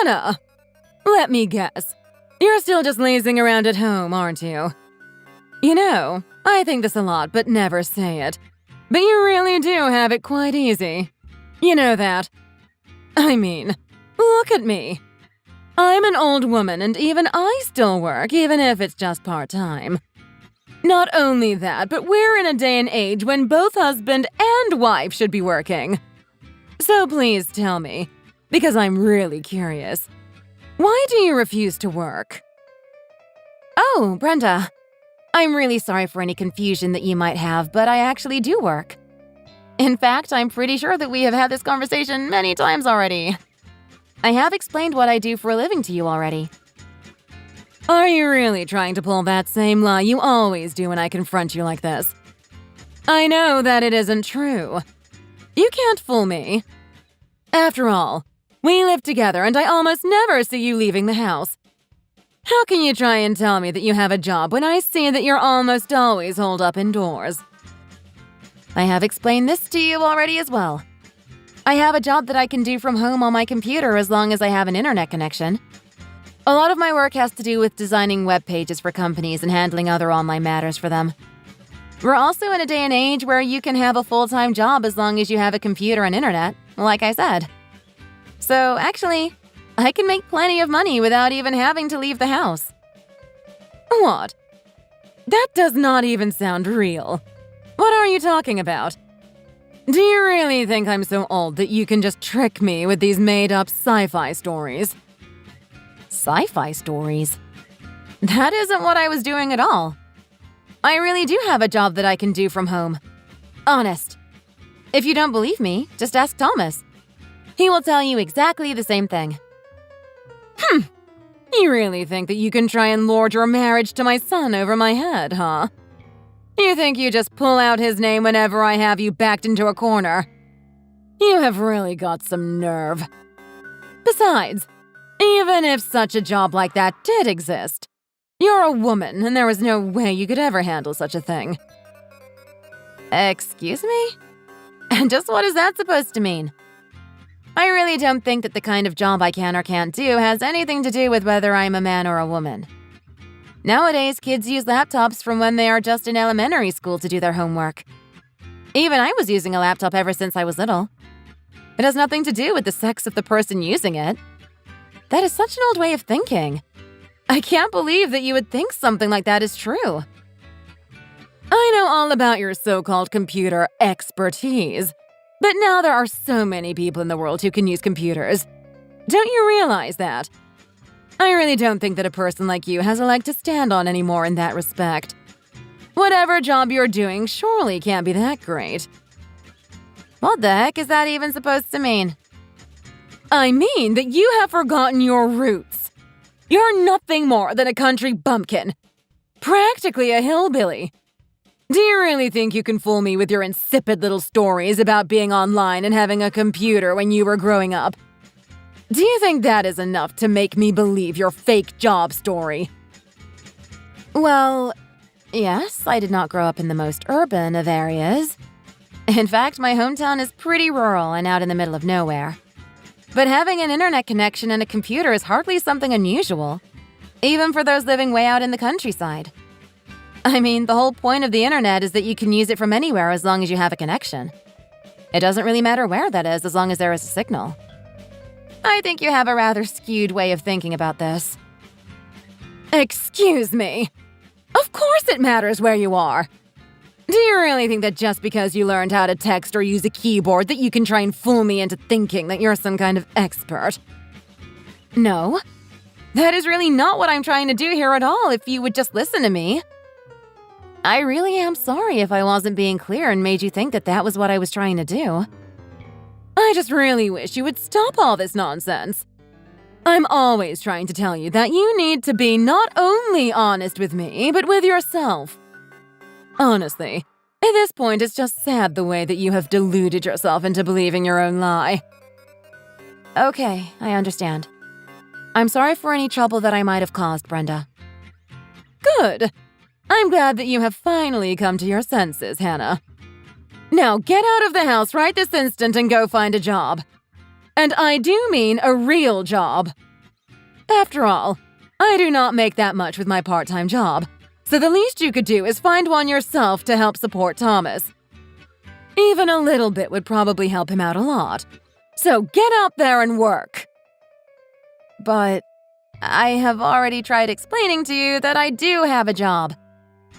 Hannah! Let me guess. You're still just lazing around at home, aren't you? You know, I think this a lot, but never say it. But you really do have it quite easy. You know that. I mean, look at me. I'm an old woman, and even I still work, even if it's just part-time. Not only that, but we're in a day and age when both husband and wife should be working. So please tell me, because I'm really curious, why do you refuse to work? Oh, Brenda. I'm really sorry for any confusion that you might have, but I actually do work. In fact, I'm pretty sure that we have had this conversation many times already. I have explained what I do for a living to you already. Are you really trying to pull that same lie you always do when I confront you like this? I know that it isn't true. You can't fool me. After all, we live together and I almost never see you leaving the house. How can you try and tell me that you have a job when I see that you're almost always holed up indoors? I have explained this to you already as well. I have a job that I can do from home on my computer as long as I have an internet connection. A lot of my work has to do with designing web pages for companies and handling other online matters for them. We're also in a day and age where you can have a full-time job as long as you have a computer and internet, like I said. So actually, I can make plenty of money without even having to leave the house. What? That does not even sound real. What are you talking about? Do you really think I'm so old that you can just trick me with these made-up sci-fi stories? Sci-fi stories? That isn't what I was doing at all. I really do have a job that I can do from home. Honest. If you don't believe me, just ask Thomas. He will tell you exactly the same thing. You really think that you can try and lord your marriage to my son over my head, huh? You think you just pull out his name whenever I have you backed into a corner? You have really got some nerve. Besides, even if such a job like that did exist, you're a woman and there was no way you could ever handle such a thing. Excuse me? And just what is that supposed to mean? I really don't think that the kind of job I can or can't do has anything to do with whether I'm a man or a woman. Nowadays, kids use laptops from when they are just in elementary school to do their homework. Even I was using a laptop ever since I was little. It has nothing to do with the sex of the person using it. That is such an old way of thinking. I can't believe that you would think something like that is true. I know all about your so-called computer expertise, but now there are so many people in the world who can use computers. Don't you realize that? I really don't think that a person like you has a leg to stand on anymore in that respect. Whatever job you're doing surely can't be that great. What the heck is that even supposed to mean? I mean that you have forgotten your roots. You're nothing more than a country bumpkin. Practically a hillbilly. Do you really think you can fool me with your insipid little stories about being online and having a computer when you were growing up? Do you think that is enough to make me believe your fake job story? Well, yes, I did not grow up in the most urban of areas. In fact, my hometown is pretty rural and out in the middle of nowhere. But having an internet connection and a computer is hardly something unusual, even for those living way out in the countryside. I mean, the whole point of the internet is that you can use it from anywhere as long as you have a connection. It doesn't really matter where that is as long as there is a signal. I think you have a rather skewed way of thinking about this. Excuse me. Of course it matters where you are. Do you really think that just because you learned how to text or use a keyboard that you can try and fool me into thinking that you're some kind of expert? No. That is really not what I'm trying to do here at all, if you would just listen to me. I really am sorry if I wasn't being clear and made you think that that was what I was trying to do. I just really wish you would stop all this nonsense. I'm always trying to tell you that you need to be not only honest with me, but with yourself. Honestly, at this point, it's just sad the way that you have deluded yourself into believing your own lie. Okay, I understand. I'm sorry for any trouble that I might have caused, Brenda. Good. I'm glad that you have finally come to your senses, Hannah. Now get out of the house right this instant and go find a job. And I do mean a real job. After all, I do not make that much with my part-time job, so the least you could do is find one yourself to help support Thomas. Even a little bit would probably help him out a lot. So get out there and work. But I have already tried explaining to you that I do have a job.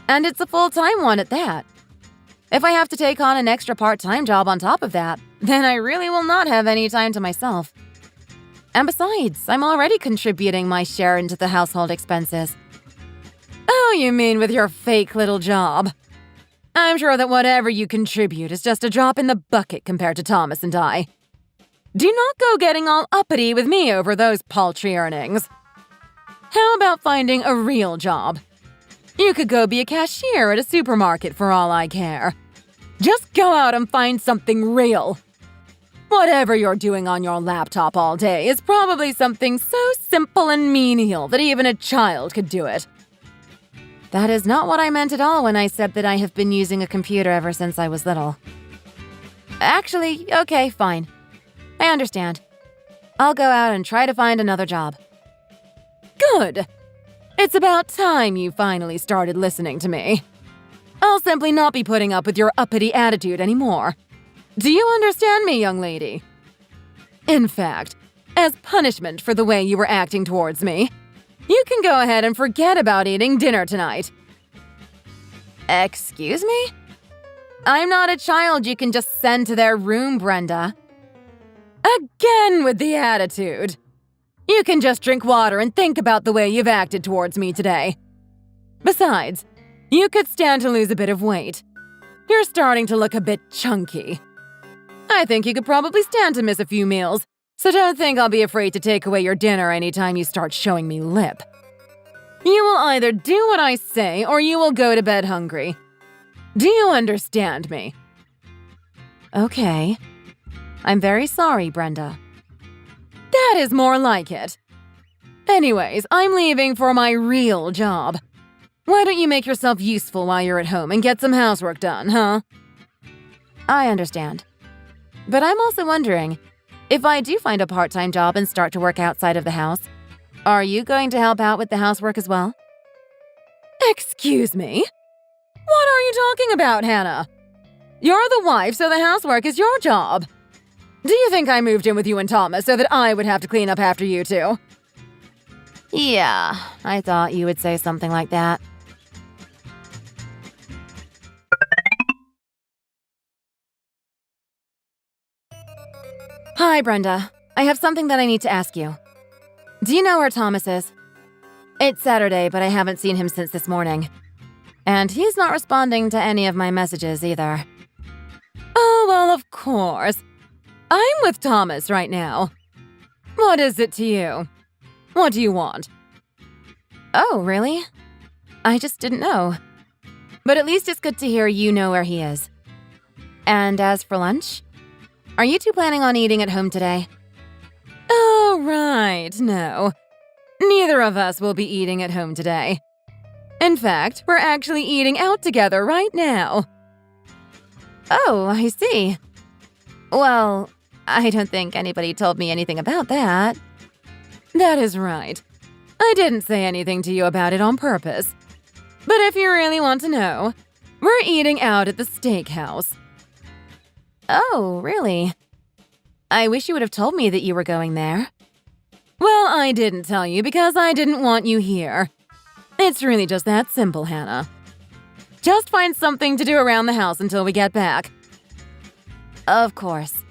And it's a full-time one at that. If I have to take on an extra part-time job on top of that, then I really will not have any time to myself. And besides, I'm already contributing my share into the household expenses. Oh, you mean with your fake little job? I'm sure that whatever you contribute is just a drop in the bucket compared to Thomas and I. Do not go getting all uppity with me over those paltry earnings. How about finding a real job? You could go be a cashier at a supermarket for all I care. Just go out and find something real. Whatever you're doing on your laptop all day is probably something so simple and menial that even a child could do it. That is not what I meant at all when I said that I have been using a computer ever since I was little. Actually, okay, fine. I understand. I'll go out and try to find another job. Good. It's about time you finally started listening to me. I'll simply not be putting up with your uppity attitude anymore. Do you understand me, young lady? In fact, as punishment for the way you were acting towards me, you can go ahead and forget about eating dinner tonight. Excuse me? I'm not a child you can just send to their room, Brenda. Again with the attitude. You can just drink water and think about the way you've acted towards me today. Besides, you could stand to lose a bit of weight. You're starting to look a bit chunky. I think you could probably stand to miss a few meals, so don't think I'll be afraid to take away your dinner anytime you start showing me lip. You will either do what I say or you will go to bed hungry. Do you understand me? Okay. I'm very sorry, Brenda. That is more like it. Anyways, I'm leaving for my real job. Why don't you make yourself useful while you're at home and get some housework done, huh? I understand. But I'm also wondering, if I do find a part-time job and start to work outside of the house, are you going to help out with the housework as well? Excuse me? What are you talking about, Hannah? You're the wife, so the housework is your job. Do you think I moved in with you and Thomas so that I would have to clean up after you two? Yeah, I thought you would say something like that. Hi, Brenda. I have something that I need to ask you. Do you know where Thomas is? It's Saturday, but I haven't seen him since this morning. And he's not responding to any of my messages either. Oh, well, of course. I'm with Thomas right now. What is it to you? What do you want? Oh, really? I just didn't know. But at least it's good to hear you know where he is. And as for lunch? Are you two planning on eating at home today? Oh, right, no. Neither of us will be eating at home today. In fact, we're actually eating out together right now. Oh, I see. Well, I don't think anybody told me anything about that. That is right. I didn't say anything to you about it on purpose. But if you really want to know, we're eating out at the steakhouse. Oh, really? I wish you would have told me that you were going there. Well, I didn't tell you because I didn't want you here. It's really just that simple, Hannah. Just find something to do around the house until we get back. Of course.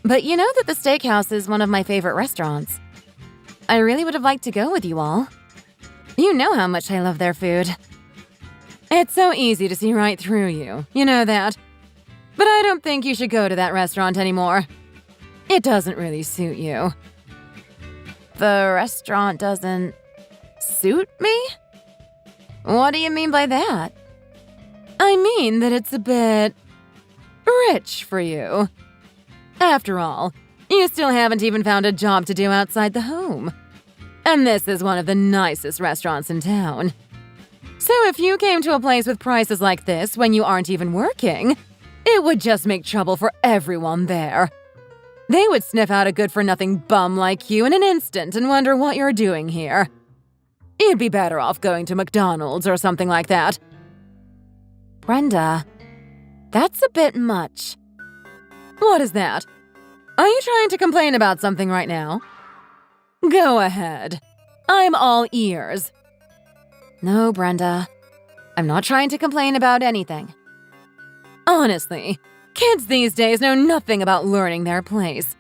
But you know that the steakhouse is one of my favorite restaurants. I really would have liked to go with you all. You know how much I love their food. It's so easy to see right through you, you know that. But I don't think you should go to that restaurant anymore. It doesn't really suit you. The restaurant doesn't suit me? What do you mean by that? I mean that it's a bit rich for you. After all, you still haven't even found a job to do outside the home. And this is one of the nicest restaurants in town. So if you came to a place with prices like this when you aren't even working, it would just make trouble for everyone there. They would sniff out a good-for-nothing bum like you in an instant and wonder what you're doing here. You'd be better off going to McDonald's or something like that. Brenda, that's a bit much. What is that? Are you trying to complain about something right now? Go ahead. I'm all ears. No, Brenda. I'm not trying to complain about anything. Honestly, kids these days know nothing about learning their place.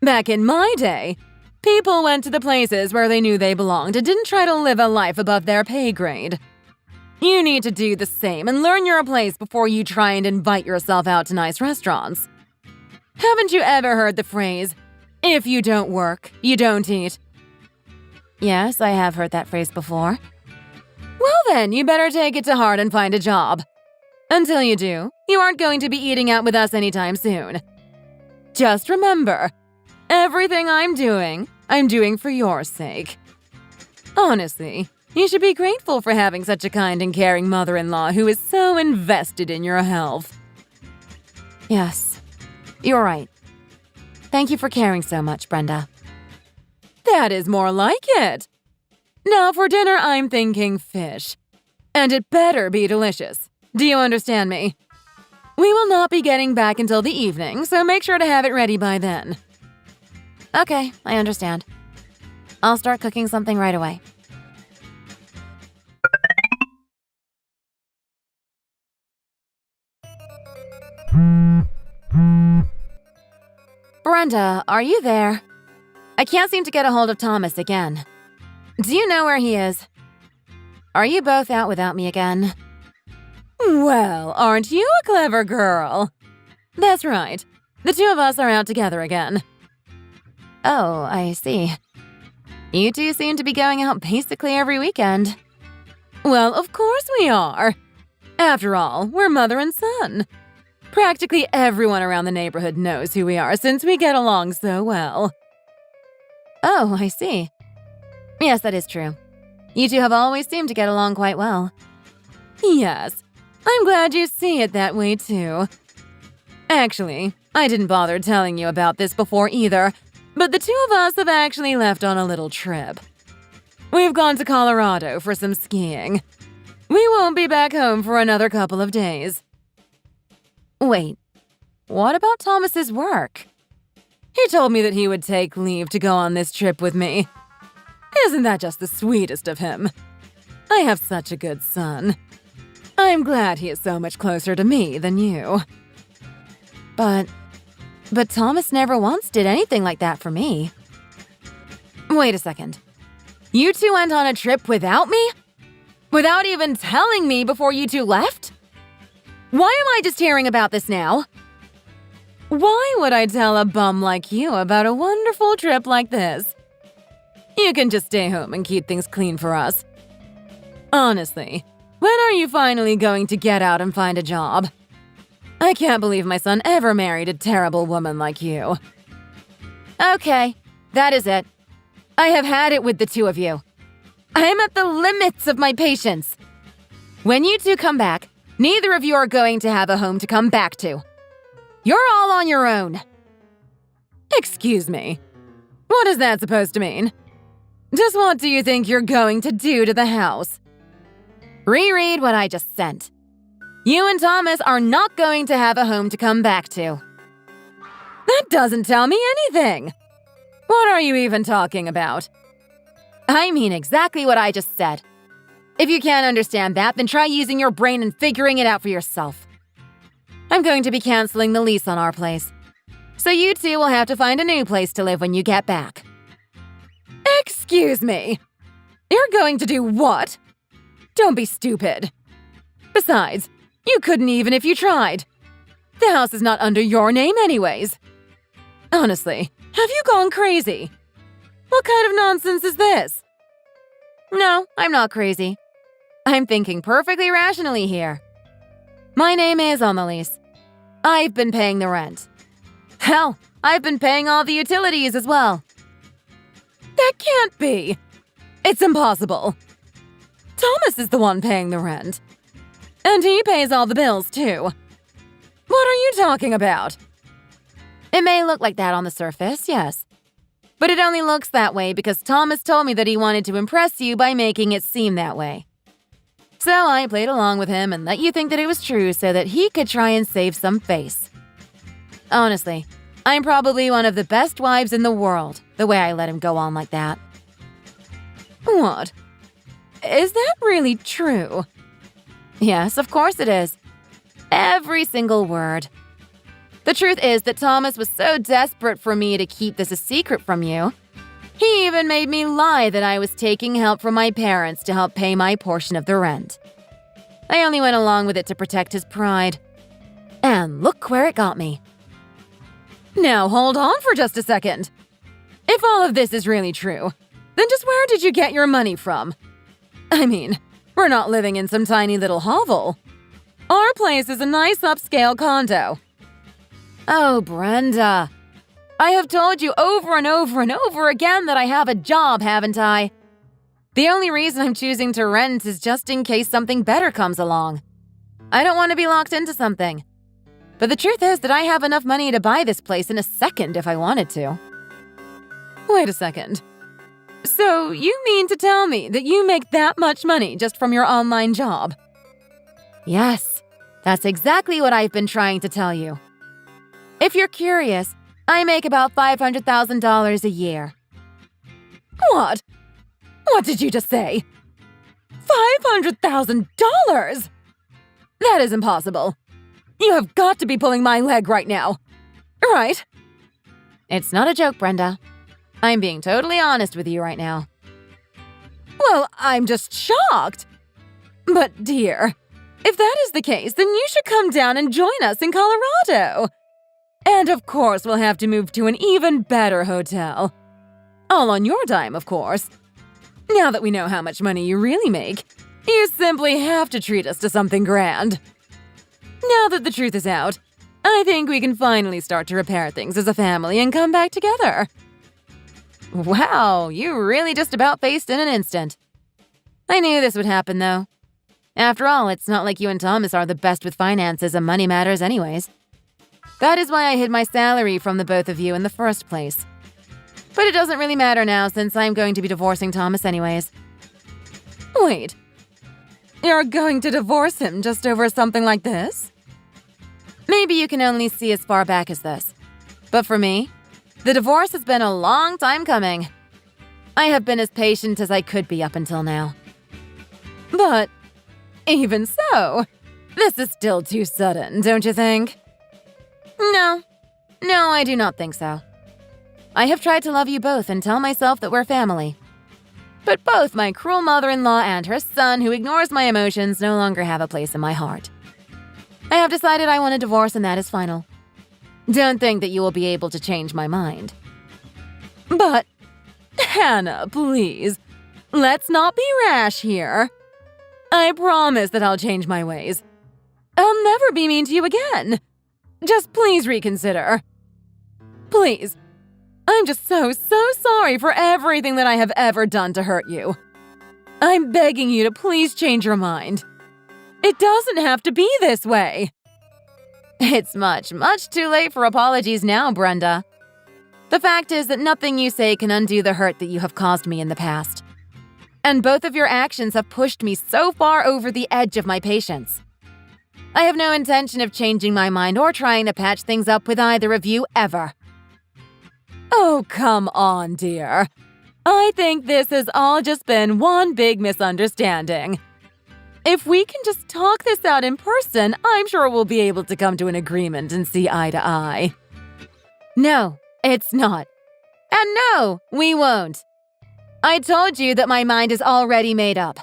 Back in my day, people went to the places where they knew they belonged and didn't try to live a life above their pay grade. You need to do the same and learn your place before you try and invite yourself out to nice restaurants. Haven't you ever heard the phrase, if you don't work, you don't eat? Yes, I have heard that phrase before. Well then, you better take it to heart and find a job. Until you do, you aren't going to be eating out with us anytime soon. Just remember, everything I'm doing for your sake. Honestly, you should be grateful for having such a kind and caring mother-in-law who is so invested in your health. Yes, you're right. Thank you for caring so much, Brenda. That is more like it. Now for dinner, I'm thinking fish. And it better be delicious. Do you understand me? We will not be getting back until the evening, so make sure to have it ready by then. Okay, I understand. I'll start cooking something right away. Brenda, are you there? I can't seem to get a hold of Thomas again. Do you know where he is? Are you both out without me again? Well, aren't you a clever girl? That's right. The two of us are out together again. Oh, I see. You two seem to be going out basically every weekend. Well, of course we are. After all, we're mother and son. Practically everyone around the neighborhood knows who we are since we get along so well. Oh, I see. Yes, that is true. You two have always seemed to get along quite well. Yes, I'm glad you see it that way too. Actually, I didn't bother telling you about this before either, but the two of us have actually left on a little trip. We've gone to Colorado for some skiing. We won't be back home for another couple of days. Wait, what about Thomas's work? He told me that he would take leave to go on this trip with me. Isn't that just the sweetest of him? I have such a good son. I'm glad he is so much closer to me than you. But Thomas never once did anything like that for me. Wait a second. You two went on a trip without me? Without even telling me before you two left? Why am I just hearing about this now? Why would I tell a bum like you about a wonderful trip like this? You can just stay home and keep things clean for us. Honestly, when are you finally going to get out and find a job? I can't believe my son ever married a terrible woman like you. Okay, that is it. I have had it with the two of you. I am at the limits of my patience. When you two come back, neither of you are going to have a home to come back to. You're all on your own. Excuse me. What is that supposed to mean? Just what do you think you're going to do to the house? Reread what I just sent. You and Thomas are not going to have a home to come back to. That doesn't tell me anything. What are you even talking about? I mean exactly what I just said. If you can't understand that, then try using your brain and figuring it out for yourself. I'm going to be canceling the lease on our place. So you two will have to find a new place to live when you get back. Excuse me. You're going to do what? Don't be stupid. Besides, you couldn't even if you tried. The house is not under your name anyways. Honestly, have you gone crazy? What kind of nonsense is this? No, I'm not crazy. I'm thinking perfectly rationally here. My name is on the lease. I've been paying the rent. Hell, I've been paying all the utilities as well. That can't be. It's impossible. Thomas is the one paying the rent. And he pays all the bills, too. What are you talking about? It may look like that on the surface, yes. But it only looks that way because Thomas told me that he wanted to impress you by making it seem that way. So I played along with him and let you think that it was true so that he could try and save some face. Honestly, I'm probably one of the best wives in the world, the way I let him go on like that. What? Is that really true? Yes, of course it is. Every single word. The truth is that Thomas was so desperate for me to keep this a secret from you. He even made me lie that I was taking help from my parents to help pay my portion of the rent. I only went along with it to protect his pride. And look where it got me. Now hold on for just a second. If all of this is really true, then just where did you get your money from? I mean, we're not living in some tiny little hovel. Our place is a nice upscale condo. Oh, Brenda. I have told you over and over and over again that I have a job, haven't I? The only reason I'm choosing to rent is just in case something better comes along. I don't want to be locked into something. But the truth is that I have enough money to buy this place in a second if I wanted to. Wait a second. So you mean to tell me that you make that much money just from your online job? Yes, that's exactly what I've been trying to tell you. If you're curious, I make about $500,000 a year. What? What did you just say? $500,000? That is impossible. You have got to be pulling my leg right now. Right? It's not a joke, Brenda. I'm being totally honest with you right now. Well, I'm just shocked. But dear, if that is the case, then you should come down and join us in Colorado. And of course, we'll have to move to an even better hotel. All on your dime, of course. Now that we know how much money you really make, you simply have to treat us to something grand. Now that the truth is out, I think we can finally start to repair things as a family and come back together. Wow, you really just about faced in an instant. I knew this would happen, though. After all, it's not like you and Thomas are the best with finances and money matters anyways. That is why I hid my salary from the both of you in the first place. But it doesn't really matter now since I'm going to be divorcing Thomas anyways. Wait. You're going to divorce him just over something like this? Maybe you can only see as far back as this. But for me, the divorce has been a long time coming. I have been as patient as I could be up until now. But even so, this is still too sudden, don't you think? No, I do not think so. I have tried to love you both and tell myself that we're family. But both my cruel mother-in-law and her son, who ignores my emotions, no longer have a place in my heart. I have decided I want a divorce and that is final. Don't think that you will be able to change my mind. But, Hannah, please, let's not be rash here. I promise that I'll change my ways. I'll never be mean to you again. Just please reconsider. Please. I'm just so sorry for everything that I have ever done to hurt you. I'm begging you to please change your mind. It doesn't have to be this way. It's much too late for apologies now, Brenda. The fact is that nothing you say can undo the hurt that you have caused me in the past. And both of your actions have pushed me so far over the edge of my patience. I have no intention of changing my mind or trying to patch things up with either of you ever. Oh, come on, dear. I think this has all just been one big misunderstanding. If we can just talk this out in person, I'm sure we'll be able to come to an agreement and see eye to eye. No, it's not. And no, we won't. I told you that my mind is already made up.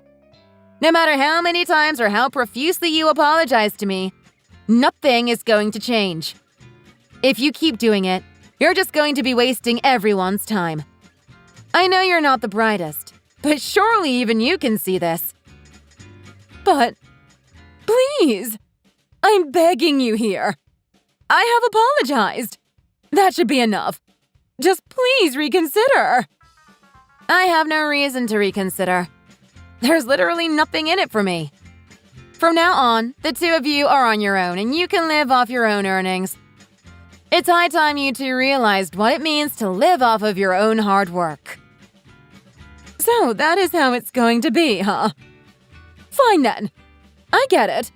No matter how many times or how profusely you apologize to me, nothing is going to change. If you keep doing it, you're just going to be wasting everyone's time. I know you're not the brightest, but surely even you can see this. But, please, I'm begging you here. I have apologized. That should be enough. Just please reconsider. I have no reason to reconsider. There's literally nothing in it for me. From now on, the two of you are on your own and you can live off your own earnings. It's high time you two realized what it means to live off of your own hard work. So that is how it's going to be, huh? Fine then. I get it.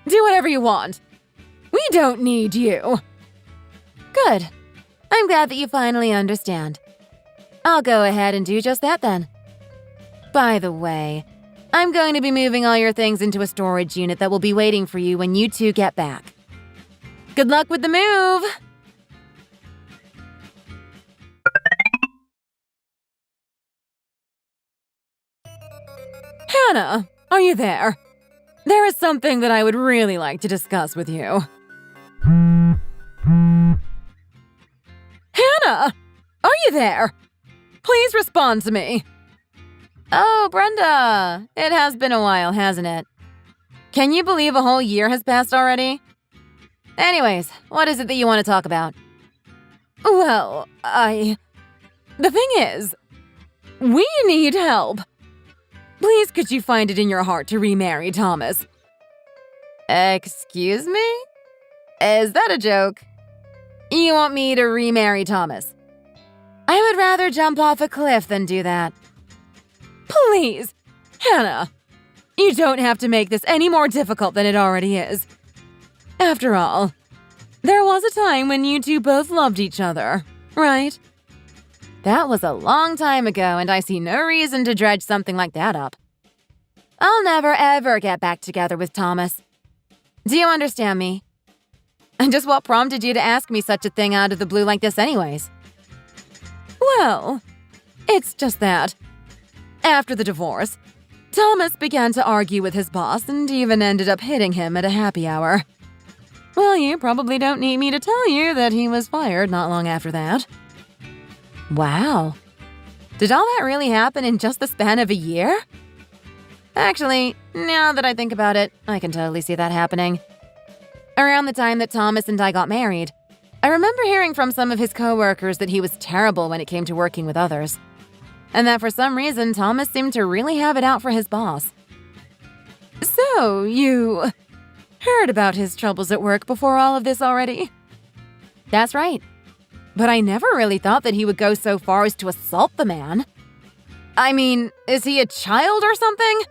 Do whatever you want. We don't need you. Good. I'm glad that you finally understand. I'll go ahead and do just that then. By the way, I'm going to be moving all your things into a storage unit that will be waiting for you when you two get back. Good luck with the move! Hannah, are you there? There is something that I would really like to discuss with you. Hannah! Are you there? Please respond to me. Oh, Brenda! It has been a while, hasn't it? Can you believe a whole year has passed already? Anyways, what is it that you want to talk about? Well, The thing is, we need help. Please, could you find it in your heart to remarry Thomas? Excuse me? Is that a joke? You want me to remarry Thomas? I would rather jump off a cliff than do that. Please, Hannah, you don't have to make this any more difficult than it already is. After all, there was a time when you two both loved each other, right? That was a long time ago, and I see no reason to dredge something like that up. I'll never ever get back together with Thomas. Do you understand me? And just what prompted you to ask me such a thing out of the blue like this anyways? Well, it's just that. After the divorce, Thomas began to argue with his boss and even ended up hitting him at a happy hour. Well, you probably don't need me to tell you that he was fired not long after that. Wow. Did all that really happen in just the span of a year? Actually, now that I think about it, I can totally see that happening. Around the time that Thomas and I got married, I remember hearing from some of his coworkers that he was terrible when it came to working with others. And that for some reason, Thomas seemed to really have it out for his boss. So, you heard about his troubles at work before all of this already? That's right. But I never really thought that he would go so far as to assault the man. I mean, is he a child or something?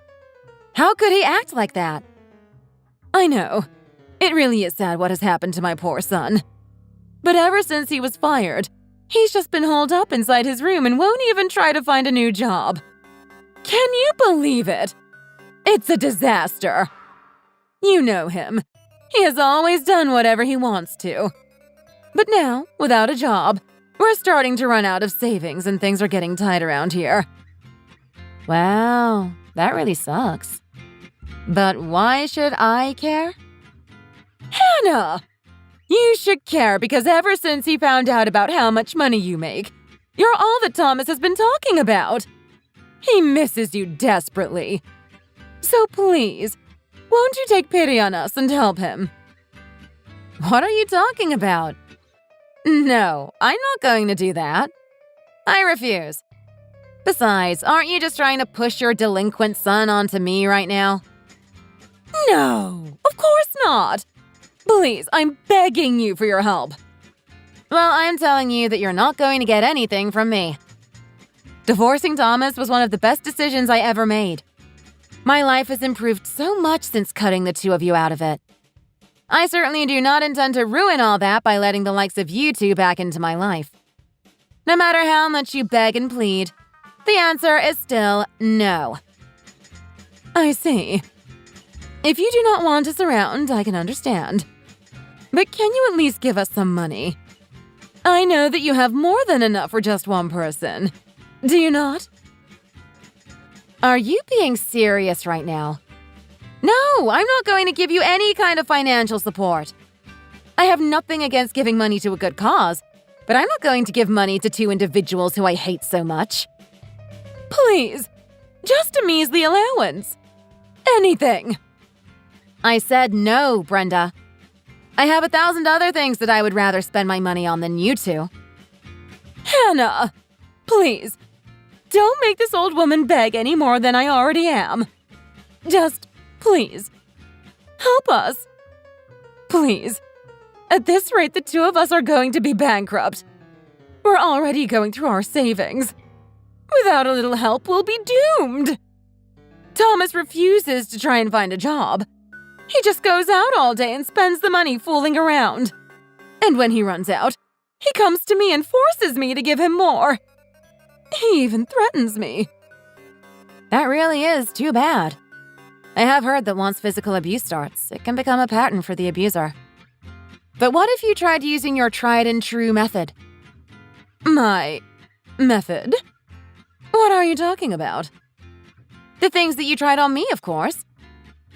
How could he act like that? I know. It really is sad what has happened to my poor son. But ever since he was fired, he's just been holed up inside his room and won't even try to find a new job. Can you believe it? It's a disaster. You know him. He has always done whatever he wants to. But now, without a job, we're starting to run out of savings and things are getting tight around here. Wow, that really sucks. But why should I care? Hannah! You should care because ever since he found out about how much money you make, you're all that Thomas has been talking about. He misses you desperately. So please, won't you take pity on us and help him? What are you talking about? No, I'm not going to do that. I refuse. Besides, aren't you just trying to push your delinquent son onto me right now? No, of course not. Please, I'm begging you for your help. Well, I'm telling you that you're not going to get anything from me. Divorcing Thomas was one of the best decisions I ever made. My life has improved so much since cutting the two of you out of it. I certainly do not intend to ruin all that by letting the likes of you two back into my life. No matter how much you beg and plead, the answer is still no. I see. If you do not want us around, I can understand. But can you at least give us some money? I know that you have more than enough for just one person. Do you not? Are you being serious right now? No, I'm not going to give you any kind of financial support. I have nothing against giving money to a good cause, but I'm not going to give money to two individuals who I hate so much. Please, just a measly allowance. Anything. I said no, Brenda. I have 1,000 other things that I would rather spend my money on than you two. Hannah, please, don't make this old woman beg any more than I already am. Just, please, help us. Please, At this rate, the two of us are going to be bankrupt. We're already going through our savings. Without a little help, we'll be doomed. Thomas refuses to try and find a job. He just goes out all day and spends the money fooling around. And when he runs out, he comes to me and forces me to give him more. He even threatens me. That really is too bad. I have heard that once physical abuse starts, it can become a pattern for the abuser. But what if you tried using your tried and true method? My method? What are you talking about? The things that you tried on me, of course.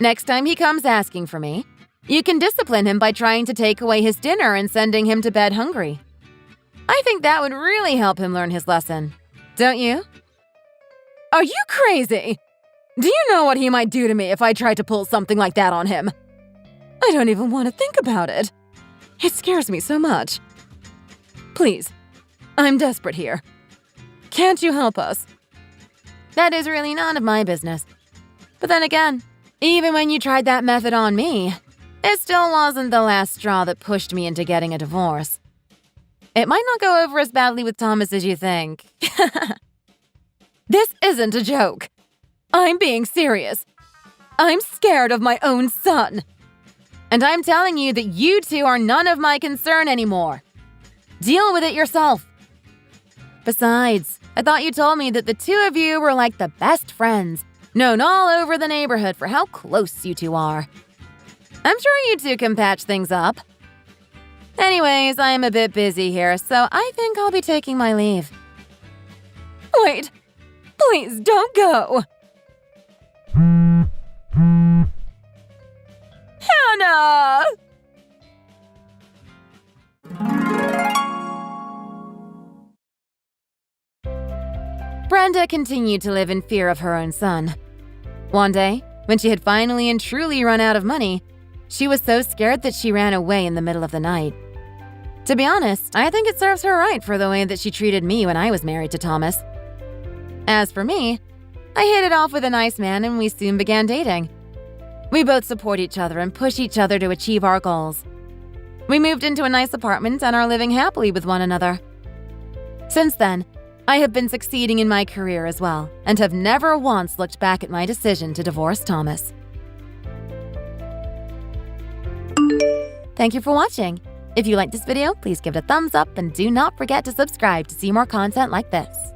Next time he comes asking for me, you can discipline him by trying to take away his dinner and sending him to bed hungry. I think that would really help him learn his lesson. Don't you? Are you crazy? Do you know what he might do to me if I tried to pull something like that on him? I don't even want to think about it. It scares me so much. Please, I'm desperate here. Can't you help us? That is really none of my business. But then again, even when you tried that method on me, it still wasn't the last straw that pushed me into getting a divorce. It might not go over as badly with Thomas as you think. This isn't a joke. I'm being serious. I'm scared of my own son. And I'm telling you that you two are none of my concern anymore. Deal with it yourself. Besides, I thought you told me that the two of you were like the best friends, known all over the neighborhood for how close you two are. I'm sure you two can patch things up. Anyways, I am a bit busy here, so I think I'll be taking my leave. Wait, please don't go. Hannah! Brenda continued to live in fear of her own son. One day, when she had finally and truly run out of money, she was so scared that she ran away in the middle of the night. To be honest, I think it serves her right for the way that she treated me when I was married to Thomas. As for me, I hit it off with a nice man and we soon began dating. We both support each other and push each other to achieve our goals. We moved into a nice apartment and are living happily with one another. Since then, I have been succeeding in my career as well and have never once looked back at my decision to divorce Thomas. Thank you for watching. If you liked this video, please give it a thumbs up and do not forget to subscribe to see more content like this.